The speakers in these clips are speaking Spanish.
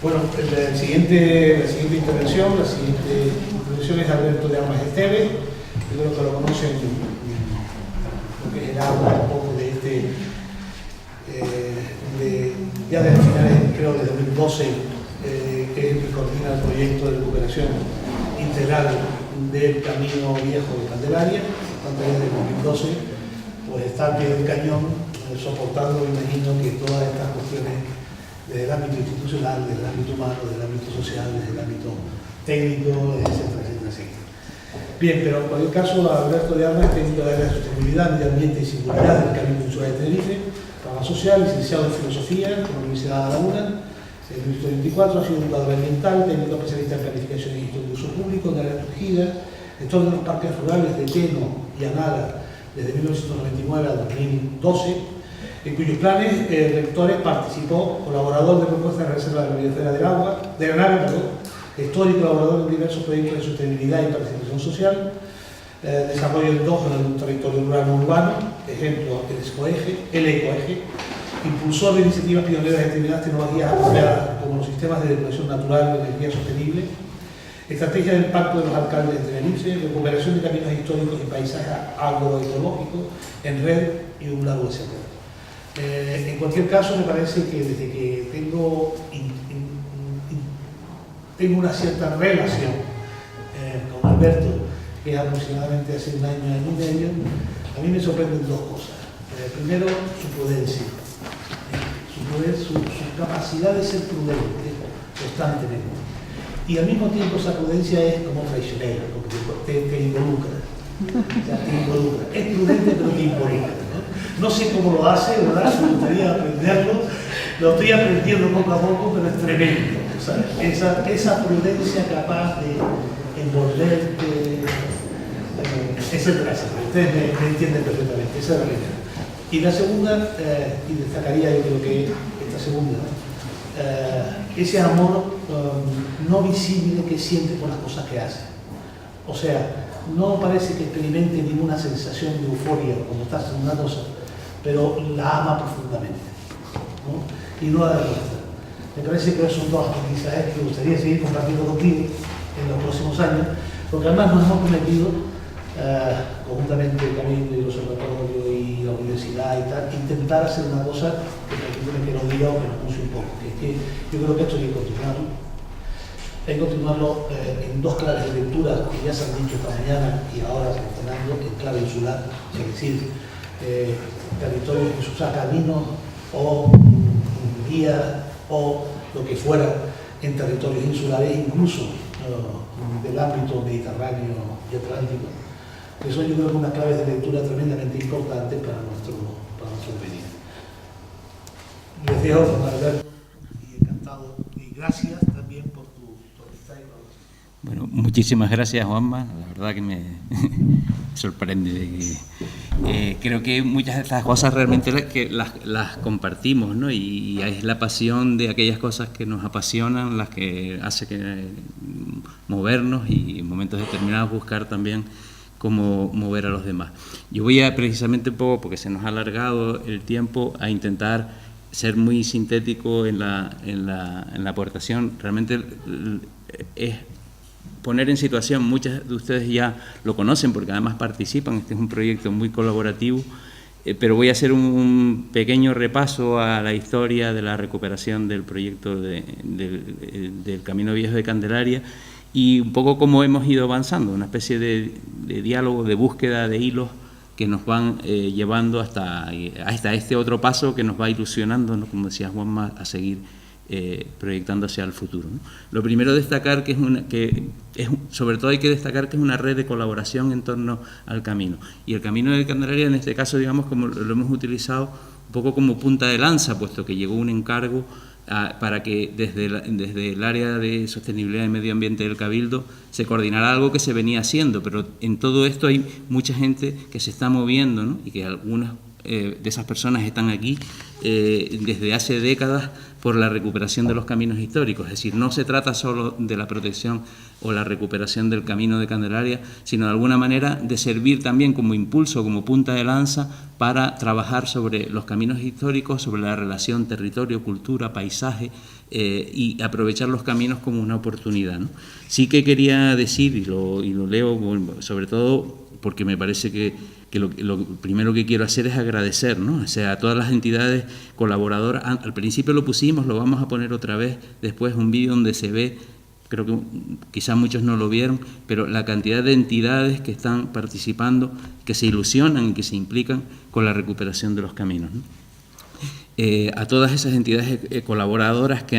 Bueno, la siguiente intervención es Alberto de Armas Esteves. Yo creo que lo conocen, porque él habla un poco de ya de finales, creo, de 2012, que es el que coordina el proyecto de recuperación integral del Camino Viejo de Candelaria, desde 2012, pues está al pie del cañón, soportando, imagino, que todas estas cuestiones desde el ámbito institucional, desde el ámbito humano, desde el ámbito social, desde el ámbito técnico, etcétera, etcétera, etcétera. Bien, pero en cualquier caso, Alberto de Armas es técnico de área de sostenibilidad, medio ambiente y singularidad del Camino Insular de Tenerife, rama social, licenciado en filosofía por la Universidad de La Laguna, en el 1924, ha sido educador ambiental, técnico especialista en planificación y gestión de uso público en áreas protegidas, gestor de los parques rurales de Teno y Anara desde 1999 a 2012, en cuyos planes rectores participó, colaborador de propuestas de reserva de la biosfera del agua, de Anara, gestor y colaborador en diversos proyectos de sostenibilidad y participación social, desarrollo endógeno en un territorio urbano, ejemplo, el ecoeje, impulsor de iniciativas pioneras de determinadas tecnologías apropiadas como los sistemas de depuración natural de energía sostenible, estrategia del Pacto de los Alcaldes de Tenerife, recuperación de caminos históricos y paisajes agroecológicos en red y un largo etcétera. En cualquier caso, me parece que desde que tengo una cierta relación con Alberto, que es aproximadamente hace un año y medio, a mí me sorprenden dos cosas. Primero, su prudencia, su capacidad de ser prudente constantemente. Y al mismo tiempo esa prudencia es como traicionera, porque te involucra. O sea, te involucra. Es prudente, pero te involucra. No sé cómo lo hace, ¿verdad? Me gustaría aprenderlo. Lo estoy aprendiendo poco a poco, pero es tremendo. ¿Sabes? Esa prudencia capaz de envolverte, etcétera, etcétera. Ustedes me entienden perfectamente. Esa es la primera. Y la segunda, y destacaría yo creo que esta segunda, ese amor no visible que siente por las cosas que hace. O sea, no parece que experimente ninguna sensación de euforia como está haciendo una cosa, pero la ama profundamente, ¿no? Y no la demuestra. Me parece que son dos aprendizajes que me gustaría seguir compartiendo contigo en los próximos años, porque además nos hemos prometido, conjuntamente el Camino y el Observatorio y la universidad y tal, intentar hacer una cosa que nos diga o que nos puse un poco, que es que yo creo que esto hay que continuarlo. Hay que continuarlo en dos claves de lectura que ya se han dicho esta mañana y ahora Fernando, en clave insular, es decir, territorios que se usan caminos o guías o lo que fuera en territorios insulares, incluso del ámbito mediterráneo y atlántico, que son yo creo que unas claves de lectura tremendamente importantes para nuestro venir. Les dejo con Alberto y encantado y gracias también por tu amistad y colaboración. Bueno, muchísimas gracias, Juanma. La verdad que me sorprende. Creo que muchas de estas cosas realmente las compartimos, ¿no? Y es la pasión de aquellas cosas que nos apasionan, las que hace que movernos y en momentos determinados buscar también cómo mover a los demás. Yo voy a precisamente un poco, porque se nos ha alargado el tiempo, a intentar ser muy sintético en la aportación. Realmente es poner en situación, muchas de ustedes ya lo conocen porque además participan, este es un proyecto muy colaborativo, pero voy a hacer un pequeño repaso a la historia de la recuperación del proyecto del Camino Viejo de Candelaria y un poco cómo hemos ido avanzando, una especie de diálogo, de búsqueda de hilos que nos van llevando hasta este otro paso que nos va ilusionando, ¿no? Como decía Juanma, a seguir proyectando hacia el futuro, ¿no? Lo primero destacar sobre todo hay que destacar que es una red de colaboración en torno al camino. Y el Camino de Candelaria, en este caso, digamos, como lo hemos utilizado un poco como punta de lanza, puesto que llegó un encargo para que desde el área de sostenibilidad y medio ambiente del Cabildo se coordinara algo que se venía haciendo, pero en todo esto hay mucha gente que se está moviendo, ¿no? Y que algunas de esas personas están aquí desde hace décadas por la recuperación de los caminos históricos. Es decir, no se trata solo de la protección o la recuperación del Camino de Candelaria, sino de alguna manera de servir también como impulso, como punta de lanza para trabajar sobre los caminos históricos, sobre la relación territorio, cultura, paisaje, y aprovechar los caminos como una oportunidad, ¿no? Sí que quería decir, y lo leo sobre todo porque me parece que lo primero que quiero hacer es agradecer, ¿no? O sea, a todas las entidades colaboradoras. Al principio lo pusimos, lo vamos a poner otra vez después, un vídeo donde se ve, creo que quizás muchos no lo vieron, pero la cantidad de entidades que están participando, que se ilusionan y que se implican con la recuperación de los caminos, ¿no? A todas esas entidades colaboradoras que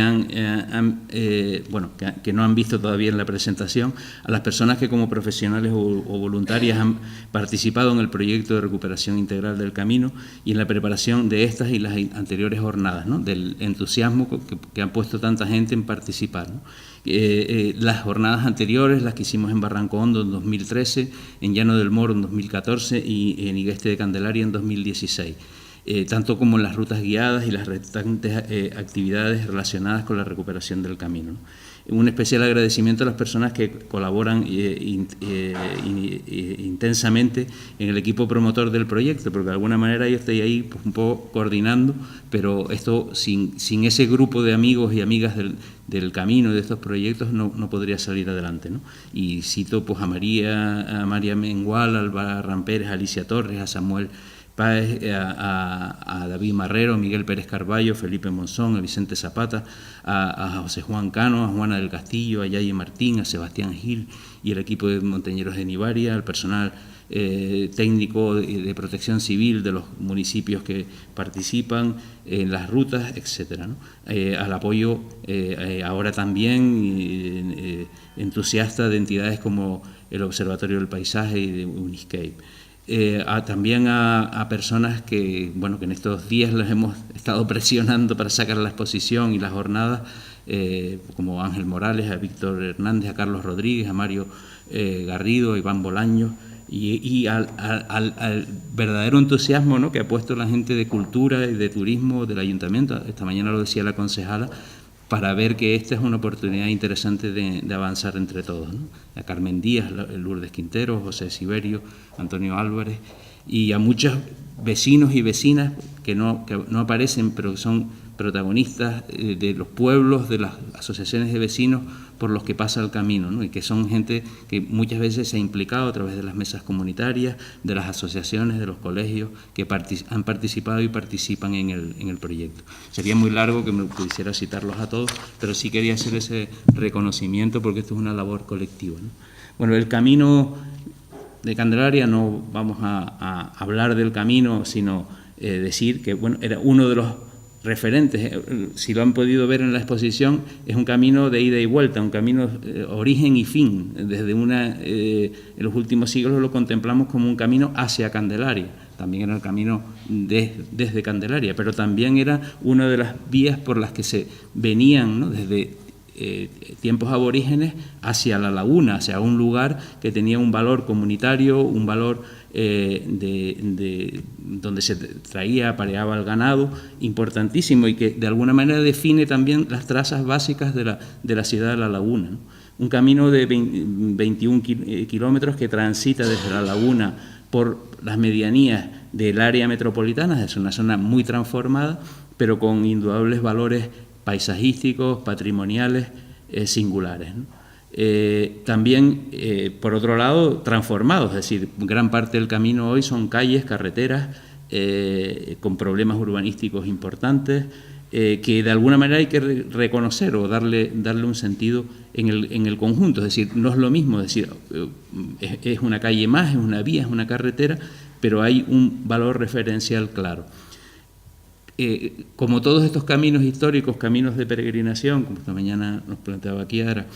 que no han visto todavía en la presentación, a las personas que como profesionales o voluntarias han participado en el proyecto de recuperación integral del camino y en la preparación de estas y las anteriores jornadas, ¿no? Del entusiasmo que han puesto tanta gente en participar, ¿no? Las jornadas anteriores, las que hicimos en Barranco Hondo en 2013, en Llano del Moro en 2014 y en Igueste de Candelaria en 2016. Tanto como las rutas guiadas y las restantes actividades relacionadas con la recuperación del camino, ¿no? Un especial agradecimiento a las personas que colaboran intensamente en el equipo promotor del proyecto, porque de alguna manera yo estoy ahí pues, un poco coordinando, pero esto sin ese grupo de amigos y amigas del camino y de estos proyectos no podría salir adelante, ¿no? Y cito pues, a María Mengual, a Alba Rampérez, a Alicia Torres, a Samuel Páez, a David Marrero, a Miguel Pérez Carballo, Felipe Monzón, a Vicente Zapata, a José Juan Cano, a Juana del Castillo, a Yaye Martín, a Sebastián Gil y el equipo de montañeros de Nivaria, al personal técnico de protección civil de los municipios que participan en las rutas, etcétera, ¿no? Al apoyo ahora también entusiasta de entidades como el Observatorio del Paisaje y de Uniscape. También a personas que en estos días les hemos estado presionando para sacar la exposición y las jornadas, como Ángel Morales, a Víctor Hernández, a Carlos Rodríguez, a Mario Garrido, a Iván Bolaños, y al verdadero entusiasmo, ¿no?, que ha puesto la gente de cultura y de turismo del ayuntamiento. Esta mañana lo decía la concejala, para ver que esta es una oportunidad interesante de avanzar entre todos, ¿no? A Carmen Díaz, Lourdes Quintero, José Siberio, Antonio Álvarez, y a muchos vecinos y vecinas que no aparecen, pero que son protagonistas de los pueblos, de las asociaciones de vecinos por los que pasa el camino, ¿no? Y que son gente que muchas veces se ha implicado a través de las mesas comunitarias, de las asociaciones, de los colegios que han participado y participan en el proyecto. Sería muy largo que me pudiera citarlos a todos, pero sí quería hacer ese reconocimiento porque esto es una labor colectiva, ¿no? Bueno, el camino de Candelaria, no vamos a hablar del camino, sino decir que era uno de los referentes. Si lo han podido ver en la exposición, es un camino de ida y vuelta, un camino origen y fin. Desde en los últimos siglos lo contemplamos como un camino hacia Candelaria. También era el camino desde Candelaria, pero también era una de las vías por las que se venían, ¿no?, desde tiempos aborígenes hacia la laguna, hacia un lugar que tenía un valor comunitario, un valor donde se apareaba el ganado, importantísimo, y que de alguna manera define también las trazas básicas de la ciudad de La Laguna, ¿no? Un camino de 21 kilómetros que transita desde La Laguna por las medianías del área metropolitana. Es una zona muy transformada, pero con indudable valores paisajísticos, patrimoniales, singulares, ¿no? También, por otro lado, transformados, es decir, gran parte del camino hoy son calles, carreteras, con problemas urbanísticos importantes, que de alguna manera hay que reconocer o darle un sentido en el conjunto. Es decir, no es lo mismo, es decir, es una calle más, es una vía, es una carretera, pero hay un valor referencial claro. Como todos estos caminos históricos, caminos de peregrinación, como esta mañana nos planteaba Kiara,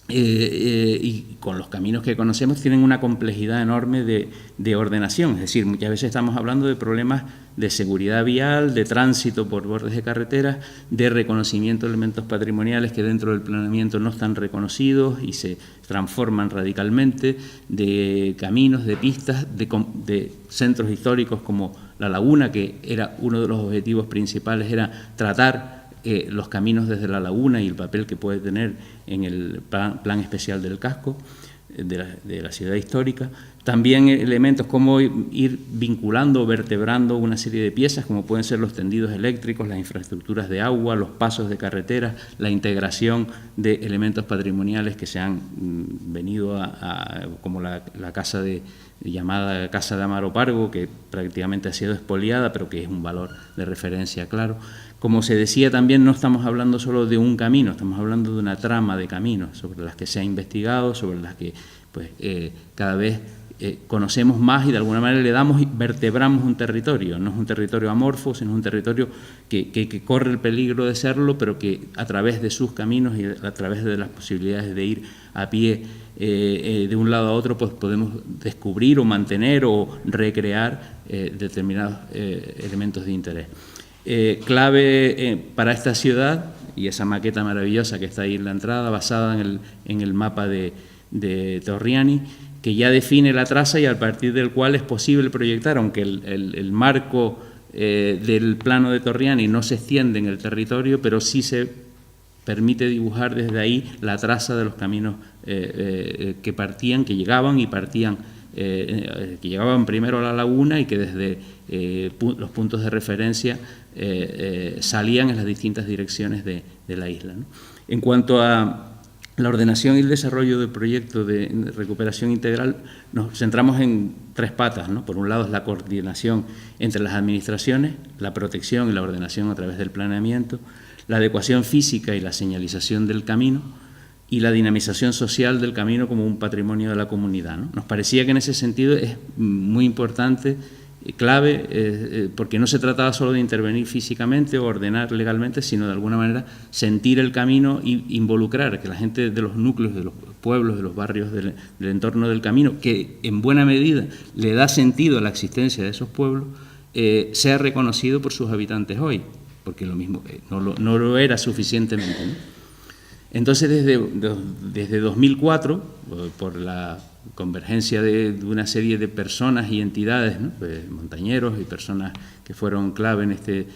y con los caminos que conocemos, tienen una complejidad enorme de ordenación. Es decir, muchas veces estamos hablando de problemas de seguridad vial, de tránsito por bordes de carreteras, de reconocimiento de elementos patrimoniales que dentro del planeamiento no están reconocidos y se transforman radicalmente, de caminos, de pistas, de centros históricos como la laguna, que era uno de los objetivos principales, era tratar los caminos desde la laguna y el papel que puede tener en el plan especial del casco de la ciudad histórica. También elementos como ir vinculando, vertebrando una serie de piezas, como pueden ser los tendidos eléctricos, las infraestructuras de agua, los pasos de carreteras, la integración de elementos patrimoniales que se han venido como la casa llamada Casa de Amaro Pargo, que prácticamente ha sido expoliada, pero que es un valor de referencia claro. Como se decía también, no estamos hablando solo de un camino, estamos hablando de una trama de caminos sobre las que se ha investigado, sobre las que pues, cada vez conocemos más y de alguna manera le damos y vertebramos un territorio. No es un territorio amorfo, sino un territorio que corre el peligro de serlo, pero que a través de sus caminos y a través de las posibilidades de ir a pie de un lado a otro, pues podemos descubrir o mantener o recrear determinados elementos de interés. Clave para esta ciudad, y esa maqueta maravillosa que está ahí en la entrada, basada en el mapa de Torriani, que ya define la traza y a partir del cual es posible proyectar, aunque el marco del plano de Torriani no se extiende en el territorio, pero sí se permite dibujar desde ahí la traza de los caminos que partían, que llegaban y partían, que llegaban primero a la laguna y que desde los puntos de referencia salían en las distintas direcciones de la isla, ¿no? En cuanto a la ordenación y el desarrollo del proyecto de recuperación integral, nos centramos en tres patas, ¿no? Por un lado es la coordinación entre las administraciones, la protección y la ordenación a través del planeamiento, la adecuación física y la señalización del camino y la dinamización social del camino como un patrimonio de la comunidad, ¿no? Nos parecía que en ese sentido es muy importante, clave, porque no se trataba solo de intervenir físicamente o ordenar legalmente, sino de alguna manera sentir el camino e involucrar, que la gente de los núcleos, de los pueblos, de los barrios del entorno del camino, que en buena medida le da sentido a la existencia de esos pueblos, sea reconocido por sus habitantes hoy, porque lo mismo no lo era suficientemente, ¿no? Entonces, desde 2004, por la convergencia de una serie de personas y entidades, ¿no? Montañeros y personas que fueron clave en este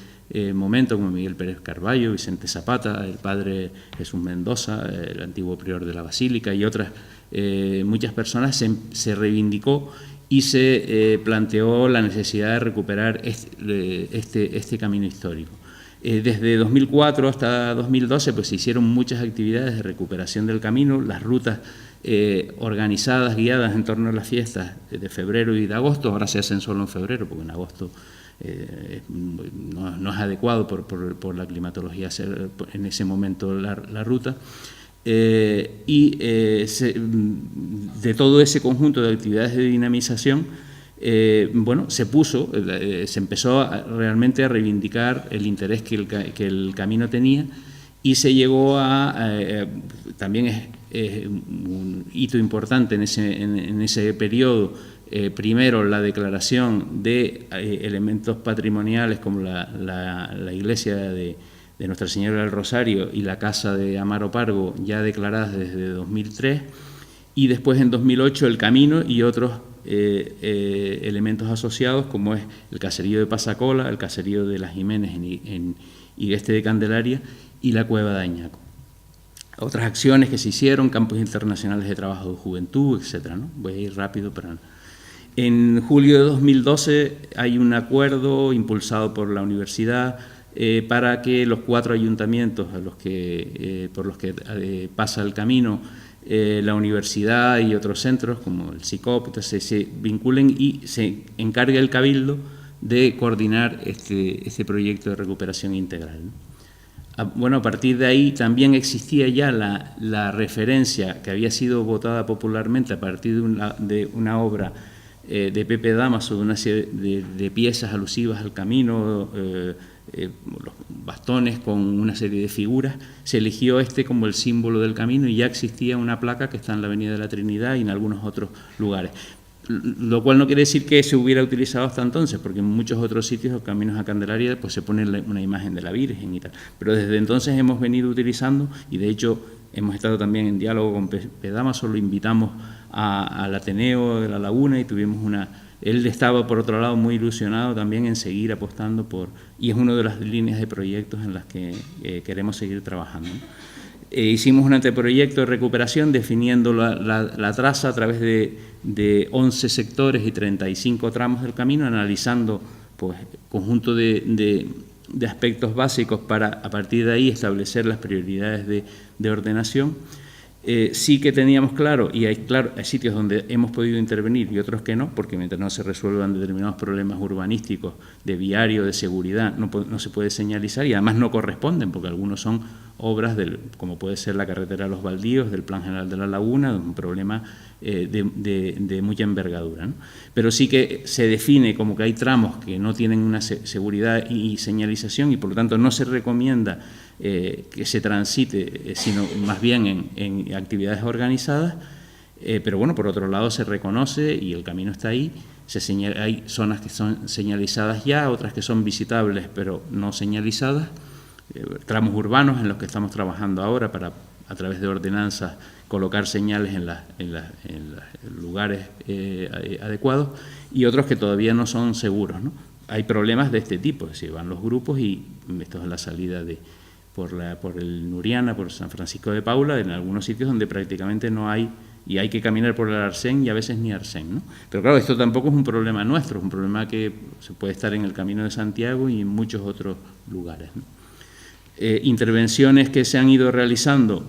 momento, como Miguel Pérez Carballo, Vicente Zapata, el padre Jesús Mendoza, el antiguo prior de la Basílica y otras muchas personas, se reivindicó y se planteó la necesidad de recuperar este camino histórico. Desde 2004 hasta 2012 pues se hicieron muchas actividades de recuperación del camino, las rutas organizadas, guiadas en torno a las fiestas de febrero y de agosto. Ahora se hacen solo en febrero porque en agosto no es adecuado por la climatología hacer en ese momento la ruta. De todo ese conjunto de actividades de dinamización, se empezó realmente a reivindicar el interés que el camino tenía y se llegó también es un hito importante en ese periodo, primero la declaración de elementos patrimoniales como la iglesia de Nuestra Señora del Rosario y la casa de Amaro Pargo, ya declaradas desde 2003, y después en 2008 el camino y otros elementos asociados, como es el caserío de Pasacola, el caserío de Las Jiménez y de Candelaria y la cueva de Añaco. Otras acciones que se hicieron, campos internacionales de trabajo de juventud, etcétera, ¿no? Voy a ir rápido, pero en julio de 2012 hay un acuerdo impulsado por la universidad para que los 4 ayuntamientos por los que pasa el camino, la universidad y otros centros como el SICOP, entonces se vinculen y se encargue el Cabildo de coordinar este proyecto de recuperación integral, ¿no? Bueno, a partir de ahí también existía ya la referencia que había sido votada popularmente a partir de una obra de Pepe Damaso, de una serie de piezas alusivas al camino, los bastones con una serie de figuras. Se eligió como el símbolo del camino y ya existía una placa que está en la Avenida de la Trinidad y en algunos otros lugares. Lo cual no quiere decir que se hubiera utilizado hasta entonces, porque en muchos otros sitios, los caminos a Candelaria, pues se pone una imagen de la Virgen y tal. Pero desde entonces hemos venido utilizando y de hecho hemos estado también en diálogo con Pepe Damaso, lo invitamos al Ateneo de La Laguna y tuvimos una Él estaba, por otro lado, muy ilusionado también en seguir apostando y es una de las líneas de proyectos en las que queremos seguir trabajando. Hicimos un anteproyecto de recuperación definiendo la traza a través de 11 sectores y 35 tramos del camino, analizando pues conjunto de aspectos básicos para a partir de ahí establecer las prioridades de ordenación. Sí que teníamos claro, y hay sitios donde hemos podido intervenir y otros que no, porque mientras no se resuelvan determinados problemas urbanísticos, de viario, de seguridad, no se puede señalizar y además no corresponden, porque algunos son obras, como puede ser la carretera de los Baldíos, del Plan General de la Laguna, un problema de mucha envergadura, ¿no? Pero sí que se define como que hay tramos que no tienen una seguridad y señalización y por lo tanto no se recomienda que se transite, sino más bien en actividades organizadas, pero bueno, por otro lado se reconoce y el camino está ahí, hay zonas que son señalizadas ya, otras que son visitables pero no señalizadas, tramos urbanos en los que estamos trabajando ahora para, a través de ordenanzas, colocar señales en los lugares adecuados y otros que todavía no son seguros, ¿no? Hay problemas de este tipo, es decir, van los grupos y esto es la salida por el Nuriana, por San Francisco de Paula, en algunos sitios donde prácticamente no hay, y hay que caminar por el Arsén y a veces ni Arsén, ¿no? Pero claro, esto tampoco es un problema nuestro, es un problema que se puede estar en el Camino de Santiago y en muchos otros lugares, ¿no? Intervenciones que se han ido realizando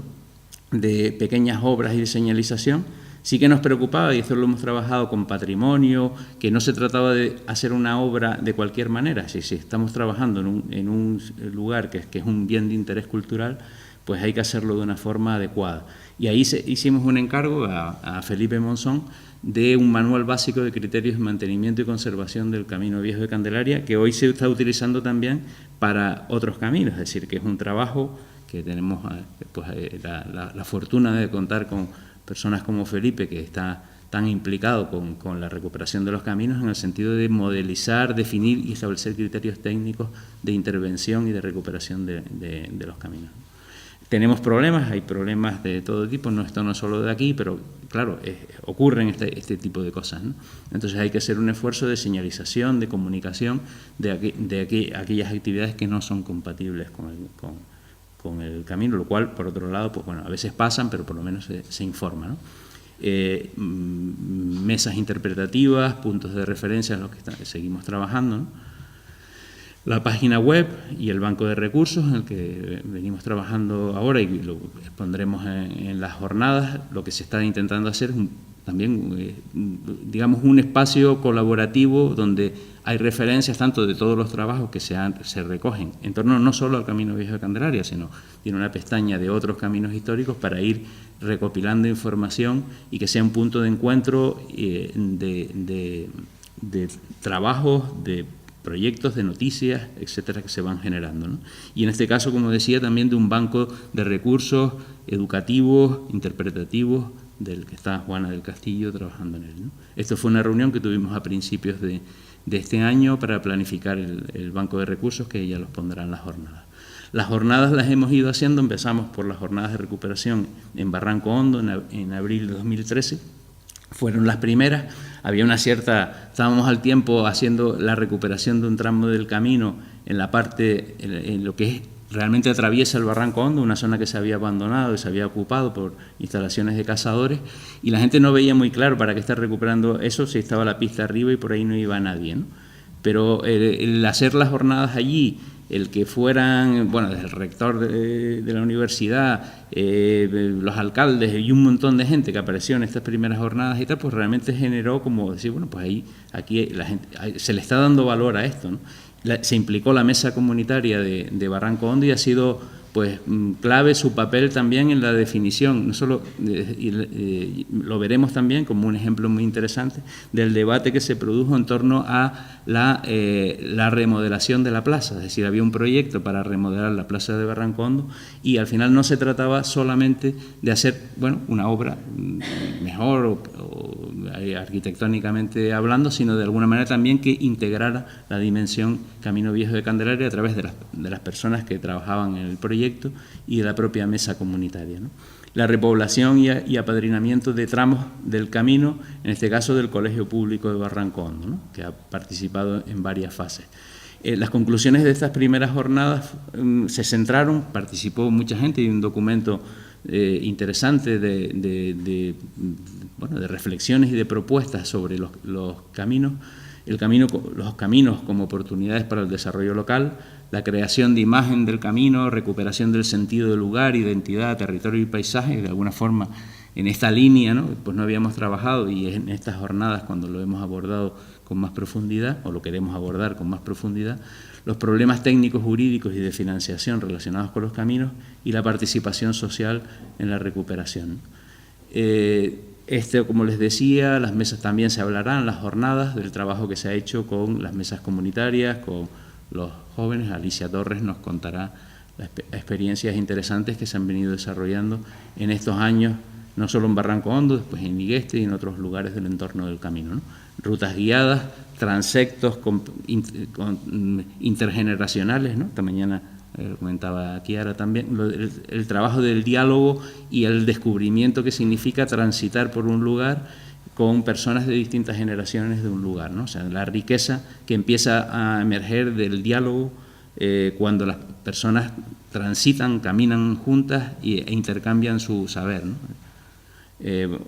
de pequeñas obras y de señalización, sí que nos preocupaba, y esto lo hemos trabajado con patrimonio, que no se trataba de hacer una obra de cualquier manera. Si estamos trabajando en un lugar que es un bien de interés cultural, pues hay que hacerlo de una forma adecuada. Y ahí hicimos un encargo a Felipe Monzón de un manual básico de criterios de mantenimiento y conservación del Camino Viejo de Candelaria, que hoy se está utilizando también para otros caminos, es decir, que es un trabajo que tenemos pues, la fortuna de contar con personas como Felipe, que está tan implicado con la recuperación de los caminos en el sentido de modelizar, definir y establecer criterios técnicos de intervención y de recuperación de los caminos. Tenemos problemas, hay problemas de todo tipo, esto no es solo de aquí, pero claro, ocurren este tipo de cosas, ¿no? Entonces hay que hacer un esfuerzo de señalización, de comunicación de aquellas actividades que no son compatibles con el camino, lo cual, por otro lado, pues bueno, a veces pasan, pero por lo menos se informa, ¿no? Mesas interpretativas, puntos de referencia en los que seguimos trabajando, ¿no? La página web y el banco de recursos en el que venimos trabajando ahora y lo expondremos en las jornadas. Lo que se está intentando hacer es también, digamos, un espacio colaborativo donde hay referencias tanto de todos los trabajos que se recogen en torno no solo al Camino Viejo de Candelaria, sino tiene una pestaña de otros caminos históricos para ir recopilando información y que sea un punto de encuentro de trabajos, de proyectos, de noticias, etcétera, que se van generando, ¿no? Y en este caso, como decía, también de un banco de recursos educativos, interpretativos, del que está Juana del Castillo trabajando en él, ¿no? Esto fue una reunión que tuvimos a principios de este año para planificar el banco de recursos, que ella los pondrá en las jornadas. Las jornadas las hemos ido haciendo, empezamos por las jornadas de recuperación en Barranco Hondo en abril de 2013, fueron las primeras. Había estábamos al tiempo haciendo la recuperación de un tramo del camino en la parte, en lo que realmente atraviesa el Barranco Hondo, una zona que se había abandonado y se había ocupado por instalaciones de cazadores, y la gente no veía muy claro para qué estar recuperando eso si estaba la pista arriba y por ahí no iba nadie, ¿no? Pero el hacer las jornadas allí, el que fueran, bueno, desde el rector de la universidad, los alcaldes y un montón de gente que apareció en estas primeras jornadas y tal, pues realmente generó como decir, bueno, pues aquí la gente, se le está dando valor a esto, ¿no? Se implicó la mesa comunitaria de Barranco Hondo y ha sido pues clave su papel también en la definición, no solo lo veremos también como un ejemplo muy interesante del debate que se produjo en torno a la remodelación de la plaza, es decir, había un proyecto para remodelar la plaza de Barranco Hondo y al final no se trataba solamente de hacer, bueno, una obra mejor o arquitectónicamente hablando, sino de alguna manera también que integrara la dimensión Camino Viejo de Candelaria a través de las personas que trabajaban en el proyecto y de la propia mesa comunitaria, ¿no? La repoblación y apadrinamiento de tramos del camino, en este caso del Colegio Público de Barranco Hondo, ¿no? Que ha participado en varias fases. Las conclusiones de estas primeras jornadas se centraron, participó mucha gente, y un documento interesante de reflexiones y de propuestas sobre los caminos, los caminos como oportunidades para el desarrollo local, la creación de imagen del camino, recuperación del sentido del lugar, identidad, territorio y paisaje. De alguna forma, en esta línea, ¿no? Pues no habíamos trabajado, y en estas jornadas cuando lo hemos abordado con más profundidad, o lo queremos abordar con más profundidad, los problemas técnicos, jurídicos y de financiación relacionados con los caminos y la participación social en la recuperación. Como les decía, las mesas también se hablarán, las jornadas, del trabajo que se ha hecho con las mesas comunitarias, con los jóvenes. Alicia Torres nos contará las experiencias interesantes que se han venido desarrollando en estos años, no solo en Barranco Hondo, después en Igueste y en otros lugares del entorno del camino, ¿no? Rutas guiadas, transectos intergeneracionales, ¿no? Esta mañana comentaba Kiara también, el trabajo del diálogo y el descubrimiento que significa transitar por un lugar con personas de distintas generaciones de un lugar, ¿no? O sea, la riqueza que empieza a emerger del diálogo cuando las personas transitan, caminan juntas e intercambian su saber, ¿no?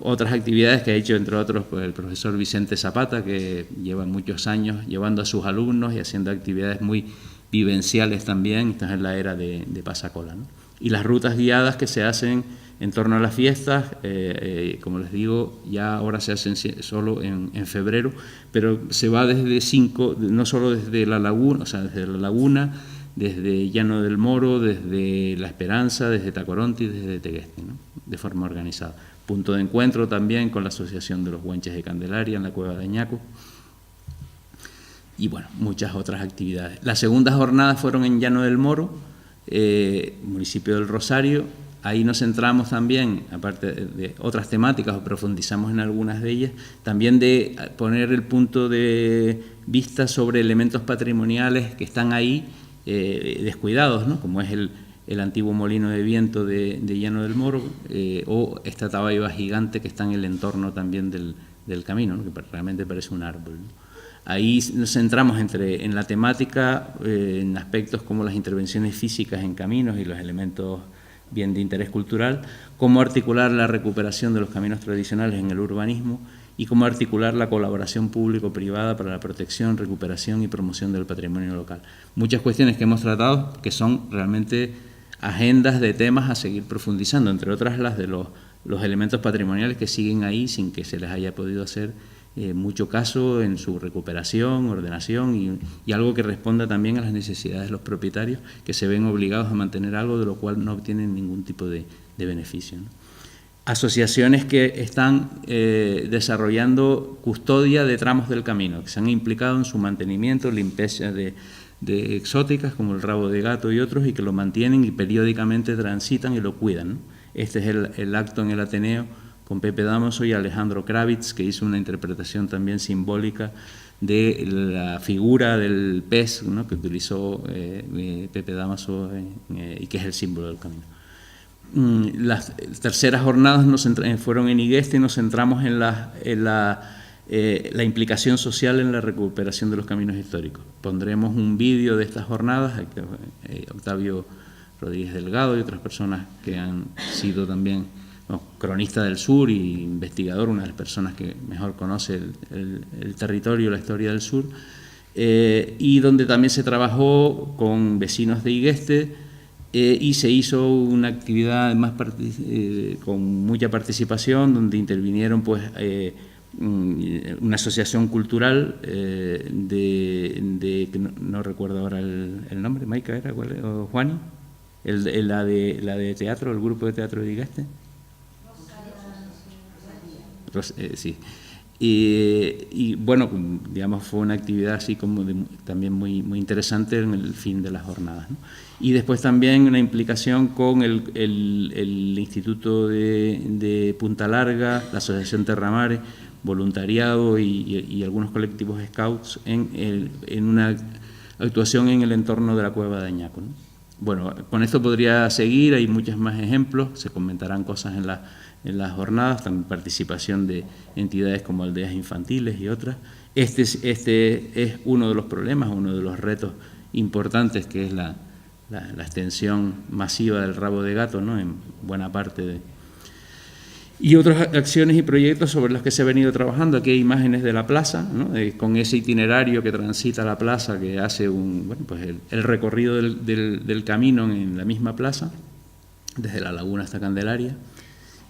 Otras actividades que ha hecho, entre otros, pues, el profesor Vicente Zapata, que lleva muchos años llevando a sus alumnos y haciendo actividades muy vivenciales también. Esta es la era de Pasacola, ¿no? Y las rutas guiadas que se hacen en torno a las fiestas, como les digo, ya ahora se hacen solo en febrero, pero se va no solo desde la laguna, o sea, desde la laguna, desde Llano del Moro, desde La Esperanza, desde Tacoronte y desde Tegueste, ¿no? De forma organizada. Punto de encuentro también con la Asociación de los Güenches de Candelaria en la Cueva de Añaco. Y bueno, muchas otras actividades. Las segundas jornadas fueron en Llano del Moro, municipio del Rosario. Ahí nos centramos también, aparte de otras temáticas, o profundizamos en algunas de ellas, también de poner el punto de vista sobre elementos patrimoniales que están ahí descuidados, ¿no? Como es el antiguo molino de viento de Llano del Moro, o esta tabaiba gigante que está en el entorno también del camino, ¿no? Que realmente parece un árbol, ¿no? Ahí nos centramos en la temática, en aspectos como las intervenciones físicas en caminos y los elementos bien de interés cultural, cómo articular la recuperación de los caminos tradicionales en el urbanismo y cómo articular la colaboración público-privada para la protección, recuperación y promoción del patrimonio local. Muchas cuestiones que hemos tratado que son realmente agendas de temas a seguir profundizando, entre otras las de los elementos patrimoniales que siguen ahí sin que se les haya podido hacer mucho caso en su recuperación, ordenación y algo que responda también a las necesidades de los propietarios, que se ven obligados a mantener algo de lo cual no obtienen ningún tipo de beneficio, ¿no? Asociaciones que están desarrollando custodia de tramos del camino, que se han implicado en su mantenimiento, limpieza de exóticas como el rabo de gato y otros, y que lo mantienen y periódicamente transitan y lo cuidan, ¿no? Este es el acto en el Ateneo con Pepe Dámaso y Alejandro Kravitz, que hizo una interpretación también simbólica de la figura del pez, ¿no? Que utilizó Pepe Dámaso y que es el símbolo del camino. Las terceras jornadas fueron en Igueste y nos centramos en la implicación social en la recuperación de los caminos históricos. Pondremos un vídeo de estas jornadas, Octavio Rodríguez Delgado y otras personas que han sido también cronista del sur y investigador, una de las personas que mejor conoce el territorio, la historia del sur, y donde también se trabajó con vecinos de Igueste y se hizo una actividad con mucha participación, donde intervinieron pues una asociación cultural que no recuerdo ahora el nombre. ¿Maica era? ¿O Juani? La de teatro, el grupo de teatro de Igueste. Sí. Y bueno, digamos, fue una actividad así como también muy interesante en el fin de las jornadas, ¿no? Y después también una implicación con el Instituto de Punta Larga, la Asociación Terramare, voluntariado y algunos colectivos scouts en una actuación en el entorno de la cueva de Añaco, ¿no? Bueno, con esto podría seguir, hay muchos más ejemplos, se comentarán cosas en las jornadas, también participación de entidades como aldeas infantiles y otras. Este es uno de los problemas, uno de los retos importantes, que es la extensión masiva del rabo de gato, ¿no?, en buena parte de... Y otras acciones y proyectos sobre los que se ha venido trabajando. Aquí hay imágenes de la plaza, ¿no?, con ese itinerario que transita la plaza, que hace el recorrido del camino en la misma plaza, desde la laguna hasta Candelaria.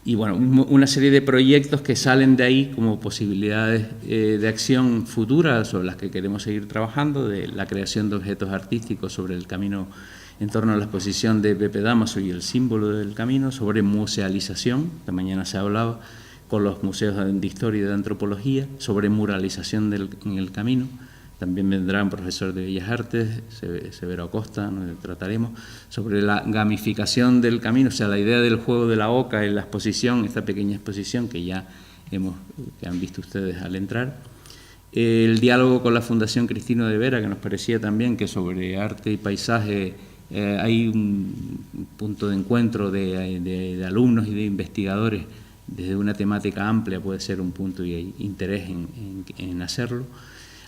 Y bueno, una serie de proyectos que salen de ahí como posibilidades de acción futura sobre las que queremos seguir trabajando, de la creación de objetos artísticos sobre el camino en torno a la exposición de Pepe Dámaso y el símbolo del camino, sobre musealización, esta mañana se hablaba con los museos de historia y de antropología, sobre muralización en el camino. También vendrá un profesor de Bellas Artes, Severo Acosta, nos trataremos sobre la gamificación del camino, o sea, la idea del juego de la oca en la exposición, esta pequeña exposición que han visto ustedes al entrar. El diálogo con la Fundación Cristino de Vera, que nos parecía también que sobre arte y paisaje hay un punto de encuentro de alumnos y de investigadores desde una temática amplia, puede ser un punto y hay interés en hacerlo.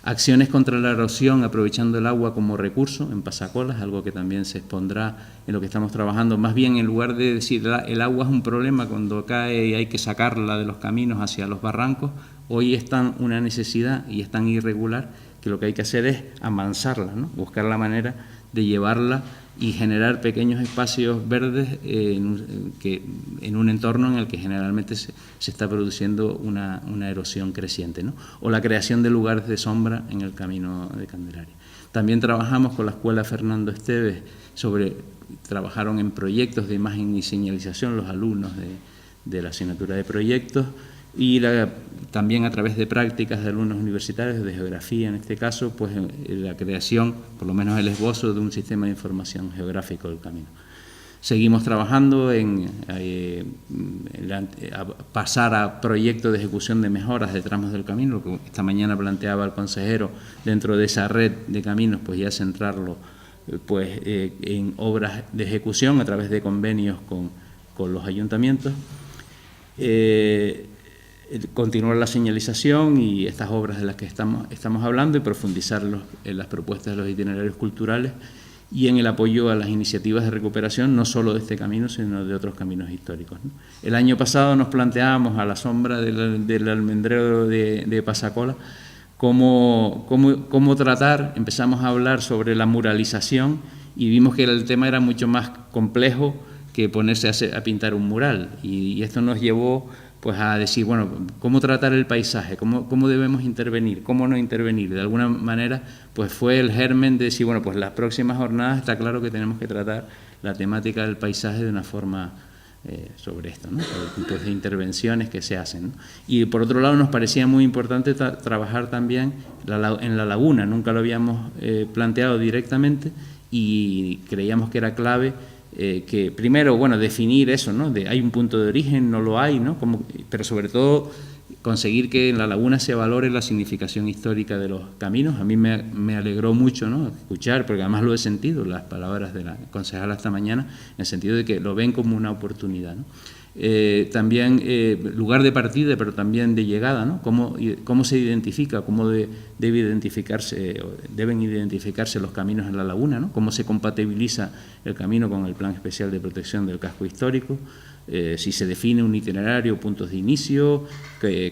Acciones contra la erosión, aprovechando el agua como recurso en Pasacolas, algo que también se expondrá en lo que estamos trabajando. Más bien, en lugar de decir el agua es un problema cuando cae y hay que sacarla de los caminos hacia los barrancos, hoy es tan una necesidad y es tan irregular que lo que hay que hacer es amansarla, ¿no?, buscar la manera de llevarla y generar pequeños espacios verdes en un entorno en el que generalmente se está produciendo una erosión creciente, ¿no?, o la creación de lugares de sombra en el camino de Candelaria. También trabajamos con la Escuela Fernando Esteves trabajaron en proyectos de imagen y señalización los alumnos de la asignatura de proyectos, y también a través de prácticas de alumnos universitarios, de geografía en este caso, pues la creación, por lo menos el esbozo de un sistema de información geográfico del camino. Seguimos trabajando en pasar a proyectos de ejecución de mejoras de tramos del camino, lo que esta mañana planteaba el consejero, dentro de esa red de caminos, pues ya centrarlo en obras de ejecución a través de convenios con los ayuntamientos. Continuar la señalización y estas obras de las que estamos hablando, y profundizar en las propuestas de los itinerarios culturales y en el apoyo a las iniciativas de recuperación, no solo de este camino, sino de otros caminos históricos, ¿no? El año pasado nos planteábamos, a la sombra del almendrero de Pasacola, cómo tratar. Empezamos a hablar sobre la muralización y vimos que el tema era mucho más complejo que ponerse a pintar un mural, y esto nos llevó pues a decir, bueno, cómo tratar el paisaje, cómo debemos intervenir, cómo no intervenir. De alguna manera, pues fue el germen de decir, bueno, pues las próximas jornadas está claro que tenemos que tratar la temática del paisaje de una forma sobre esto, ¿no?, sobre tipos de intervenciones que se hacen, ¿no? Y por otro lado nos parecía muy importante trabajar también en la laguna, nunca lo habíamos planteado directamente y creíamos que era clave que primero, bueno, definir eso, ¿no?, hay un punto de origen, no lo hay, ¿no?, pero sobre todo conseguir que en la laguna se valore la significación histórica de los caminos. A mí me alegró mucho, ¿no?, escuchar, porque además lo he sentido, las palabras de la concejala esta mañana, en el sentido de que lo ven como una oportunidad, ¿no? También lugar de partida, pero también de llegada, ¿no? Cómo se identifica, cómo deben identificarse los caminos en la laguna, ¿no? Cómo se compatibiliza el camino con el Plan Especial de Protección del Casco Histórico, si se define un itinerario, puntos de inicio,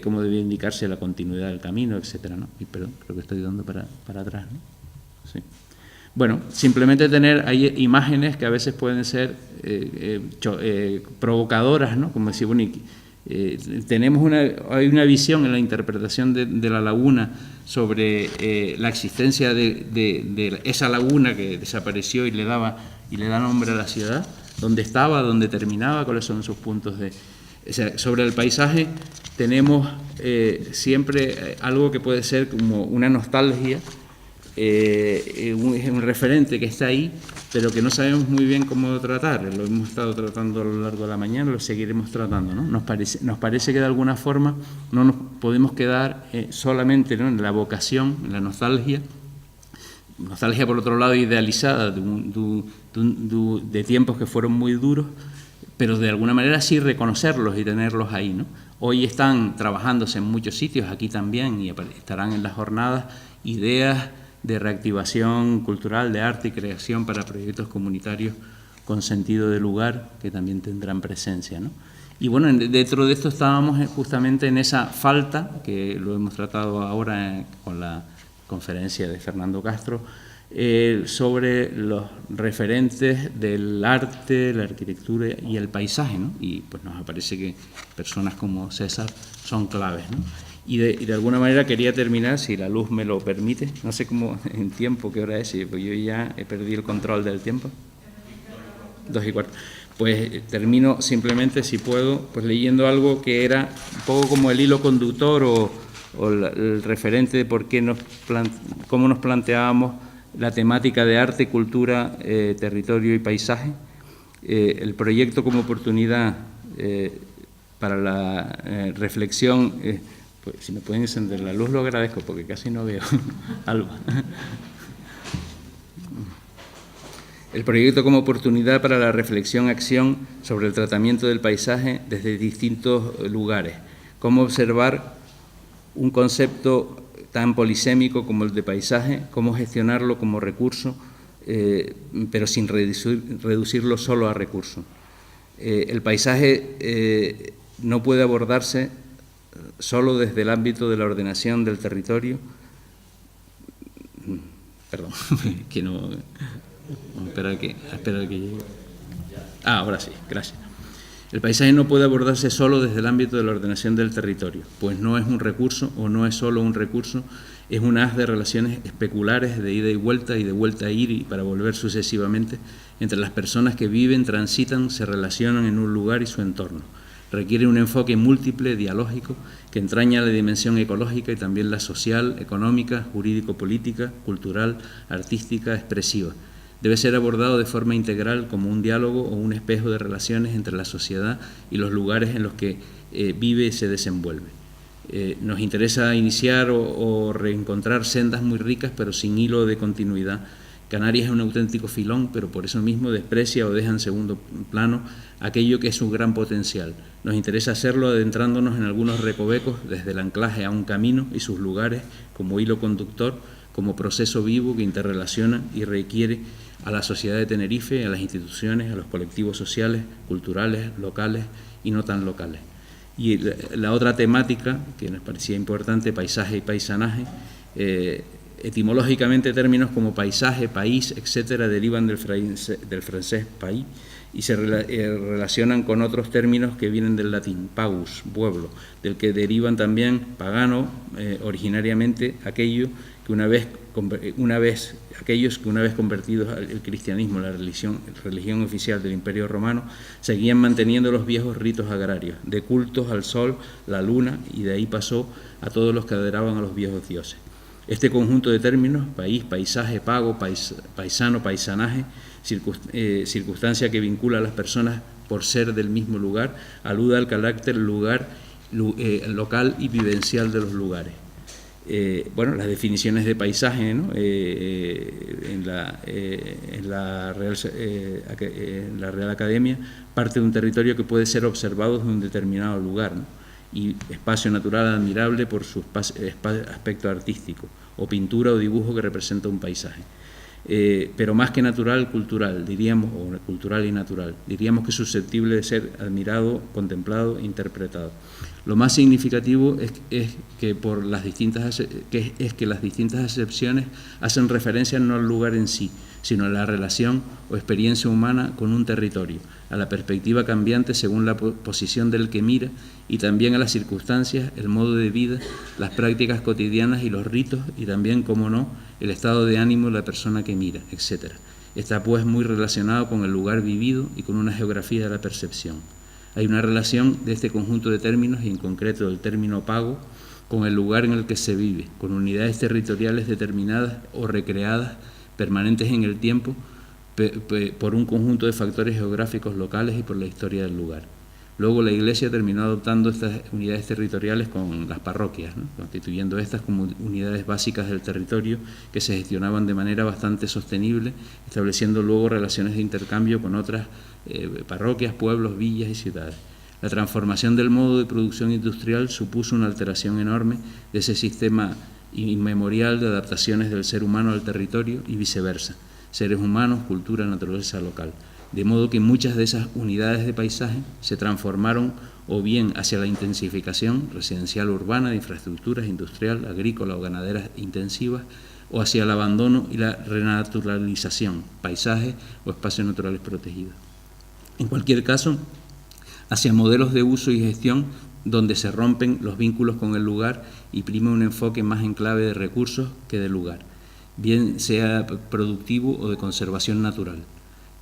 cómo debe indicarse la continuidad del camino, etcétera, ¿no? Y perdón, creo que estoy dando para atrás, ¿no? Sí. Bueno, simplemente hay imágenes que a veces pueden ser provocadoras, ¿no? Como decir, bueno, hay una visión en la interpretación de la laguna sobre la existencia de esa laguna que desapareció y le da nombre a la ciudad, dónde estaba, dónde terminaba, cuáles son sus puntos o sea, sobre el paisaje tenemos siempre algo que puede ser como una nostalgia es un referente que está ahí, pero que no sabemos muy bien cómo tratar. Lo hemos estado tratando a lo largo de la mañana, lo seguiremos tratando, ¿no? Nos parece que de alguna forma no nos podemos quedar solamente, ¿no?, en la vocación, en la nostalgia por otro lado idealizada de tiempos que fueron muy duros, pero de alguna manera sí reconocerlos y tenerlos ahí, ¿no? Hoy están trabajándose en muchos sitios, aquí también, y estarán en las jornadas ideas de reactivación cultural, de arte y creación para proyectos comunitarios con sentido de lugar, que también tendrán presencia, ¿no? Y bueno, dentro de esto estábamos justamente en esa falta, que lo hemos tratado ahora con la conferencia de Fernando Castro, sobre los referentes del arte, la arquitectura y el paisaje, ¿no? Y pues nos parece que personas como César son claves, ¿no? Y de alguna manera quería terminar, si la luz me lo permite, no sé cómo en tiempo, qué hora es, porque yo ya he perdido el control del tiempo. 2:15. Pues termino simplemente, si puedo, pues leyendo algo que era un poco como el hilo conductor o el referente de cómo nos planteábamos la temática de arte, cultura, territorio y paisaje. El proyecto como oportunidad para la reflexión, pues, si me pueden encender la luz lo agradezco porque casi no veo. Alba. El proyecto como oportunidad para la reflexión-acción sobre el tratamiento del paisaje desde distintos lugares. Cómo observar un concepto tan polisémico como el de paisaje, cómo gestionarlo como recurso, pero sin reducirlo solo a recurso. El paisaje no puede abordarse solo desde el ámbito de la ordenación del territorio. Perdón, que no... Espera que llegue. Ahora sí, gracias. El paisaje no puede abordarse solo desde el ámbito de la ordenación del territorio, pues no es un recurso o no es solo un recurso, es un haz de relaciones especulares de ida y vuelta y de vuelta a ir y para volver sucesivamente entre las personas que viven, transitan, se relacionan en un lugar y su entorno. Requiere un enfoque múltiple, dialógico, que entraña la dimensión ecológica y también la social, económica, jurídico-política, cultural, artística, expresiva. Debe ser abordado de forma integral como un diálogo o un espejo de relaciones entre la sociedad y los lugares en los que vive y se desenvuelve. Nos interesa iniciar o reencontrar sendas muy ricas, pero sin hilo de continuidad. Canarias es un auténtico filón, pero por eso mismo desprecia o deja en segundo plano aquello que es su gran potencial. Nos interesa hacerlo adentrándonos en algunos recovecos desde el anclaje a un camino y sus lugares como hilo conductor, como proceso vivo que interrelaciona y requiere a la sociedad de Tenerife, a las instituciones, a los colectivos sociales, culturales, locales y no tan locales. Y la otra temática que nos parecía importante, paisaje y paisanaje, etimológicamente términos como paisaje, país, etcétera, derivan del francés país y se relacionan con otros términos que vienen del latín, pagus, pueblo, del que derivan también pagano, originariamente aquellos que una vez convertidos al cristianismo, la religión oficial del Imperio Romano, seguían manteniendo los viejos ritos agrarios, de cultos al sol, la luna, y de ahí pasó a todos los que adoraban a los viejos dioses. Este conjunto de términos, país, paisaje, pago, paisano, paisanaje, circunstancia que vincula a las personas por ser del mismo lugar, alude al carácter local y vivencial de los lugares. Bueno, las definiciones de paisaje, ¿no? en la Real Academia parte de un territorio que puede ser observado desde un determinado lugar, ¿no? Y espacio natural admirable por su aspecto artístico, o pintura o dibujo que representa un paisaje. Pero más que natural, cultural, diríamos, o cultural y natural, diríamos que es susceptible de ser admirado, contemplado, interpretado. Lo más significativo es que las distintas acepciones hacen referencia no al lugar en sí, sino a la relación o experiencia humana con un territorio, a la perspectiva cambiante según la posición del que mira y también a las circunstancias, el modo de vida, las prácticas cotidianas y los ritos y también, como no, el estado de ánimo de la persona que mira, etc. Está pues muy relacionado con el lugar vivido y con una geografía de la percepción. Hay una relación de este conjunto de términos y en concreto del término pago con el lugar en el que se vive, con unidades territoriales determinadas o recreadas, permanentes en el tiempo, por un conjunto de factores geográficos locales y por la historia del lugar. Luego la Iglesia terminó adoptando estas unidades territoriales con las parroquias, ¿no?, constituyendo estas como unidades básicas del territorio que se gestionaban de manera bastante sostenible, estableciendo luego relaciones de intercambio con otras parroquias, pueblos, villas y ciudades. La transformación del modo de producción industrial supuso una alteración enorme de ese sistema inmemorial de adaptaciones del ser humano al territorio y viceversa, seres humanos, cultura, naturaleza local. De modo que muchas de esas unidades de paisaje se transformaron o bien hacia la intensificación residencial urbana de infraestructuras industrial, agrícola o ganaderas intensivas, o hacia el abandono y la renaturalización, paisajes o espacios naturales protegidos. En cualquier caso, hacia modelos de uso y gestión donde se rompen los vínculos con el lugar y prima un enfoque más en clave de recursos que de lugar, bien sea productivo o de conservación natural.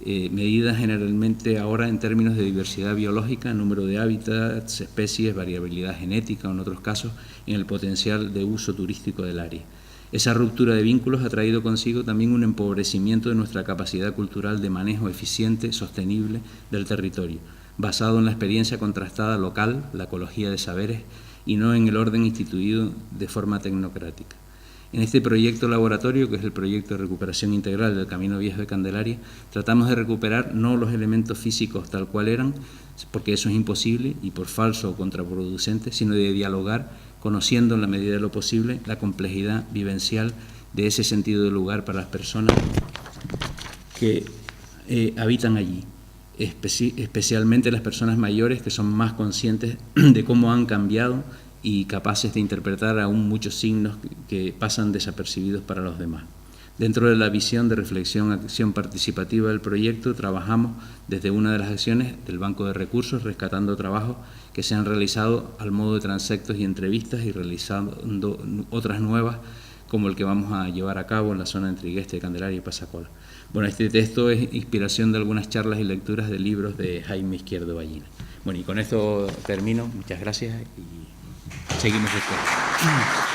Medidas generalmente ahora en términos de diversidad biológica, número de hábitats, especies, variabilidad genética o en otros casos en el potencial de uso turístico del área. Esa ruptura de vínculos ha traído consigo también un empobrecimiento de nuestra capacidad cultural de manejo eficiente, sostenible del territorio, basado en la experiencia contrastada local, la ecología de saberes, y no en el orden instituido de forma tecnocrática. En este proyecto laboratorio, que es el proyecto de recuperación integral del Camino Viejo de Candelaria, tratamos de recuperar no los elementos físicos tal cual eran, porque eso es imposible y por falso o contraproducente, sino de dialogar, conociendo en la medida de lo posible la complejidad vivencial de ese sentido del lugar para las personas que habitan allí, especialmente las personas mayores que son más conscientes de cómo han cambiado y capaces de interpretar aún muchos signos que pasan desapercibidos para los demás. Dentro de la visión de reflexión, acción participativa del proyecto, trabajamos desde una de las acciones del Banco de Recursos, rescatando trabajos que se han realizado al modo de transectos y entrevistas y realizando otras nuevas, como el que vamos a llevar a cabo en la zona entre Igueste, Candelaria y Pasacola. Bueno, este texto es inspiración de algunas charlas y lecturas de libros de Jaime Izquierdo Ballina. Bueno, y con esto termino. Muchas gracias y seguimos después.